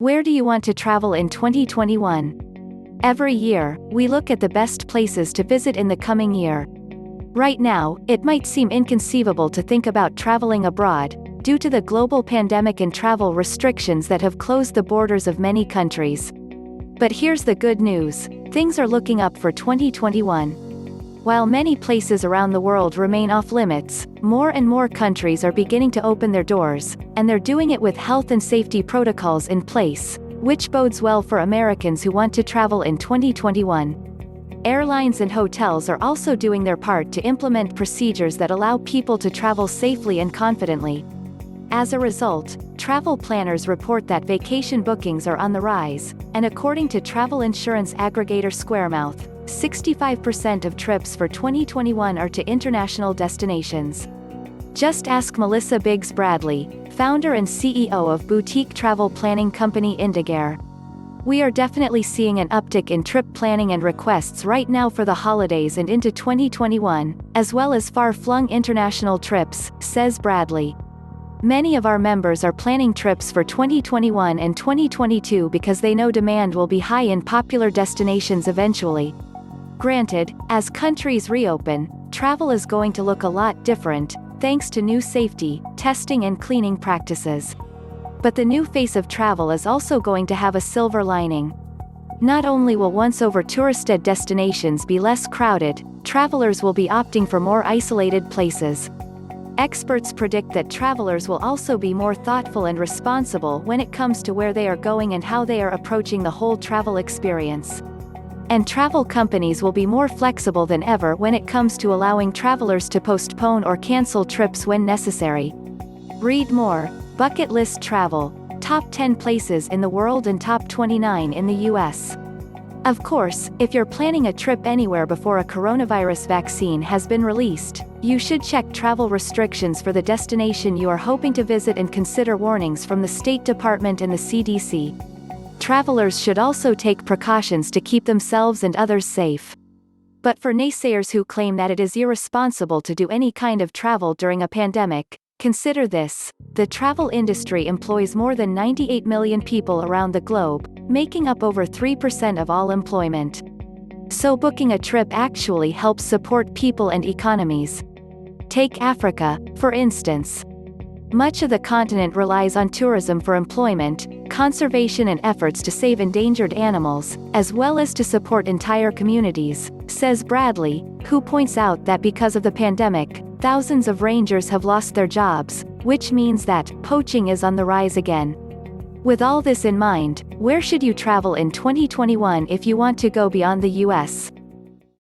Where do you want to travel in 2021? Every year, we look at the best places to visit in the coming year. Right now, it might seem inconceivable to think about traveling abroad, due to the global pandemic and travel restrictions that have closed the borders of many countries. But here's the good news: things are looking up for 2021. While many places around the world remain off limits, more and more countries are beginning to open their doors, and they're doing it with health and safety protocols in place, which bodes well for Americans who want to travel in 2021. Airlines and hotels are also doing their part to implement procedures that allow people to travel safely and confidently. As a result, travel planners report that vacation bookings are on the rise, and according to travel insurance aggregator Squaremouth, 65% of trips for 2021 are to international destinations. Just ask Melissa Biggs Bradley, founder and CEO of boutique travel planning company Indagare. We are definitely seeing an uptick in trip planning and requests right now for the holidays and into 2021, as well as far-flung international trips, says Bradley. Many of our members are planning trips for 2021 and 2022 because they know demand will be high in popular destinations eventually. Granted, as countries reopen, travel is going to look a lot different, thanks to new safety, testing and cleaning practices. But the new face of travel is also going to have a silver lining. Not only will once over-touristed destinations be less crowded, travelers will be opting for more isolated places. Experts predict that travelers will also be more thoughtful and responsible when it comes to where they are going and how they are approaching the whole travel experience. And travel companies will be more flexible than ever when it comes to allowing travelers to postpone or cancel trips when necessary. Read more: Bucket List Travel, Top 10 Places in the World and Top 29 in the US. Of course, if you're planning a trip anywhere before a coronavirus vaccine has been released, you should check travel restrictions for the destination you are hoping to visit and consider warnings from the State Department and the CDC. Travelers should also take precautions to keep themselves and others safe. But for naysayers who claim that it is irresponsible to do any kind of travel during a pandemic, consider this: the travel industry employs more than 98 million people around the globe, making up over 3% of all employment. So booking a trip actually helps support people and economies. Take Africa, for instance. Much of the continent relies on tourism for employment, conservation and efforts to save endangered animals, as well as to support entire communities, says Bradley, who points out that because of the pandemic, thousands of rangers have lost their jobs, which means that poaching is on the rise again. With all this in mind, where should you travel in 2021 if you want to go beyond the US?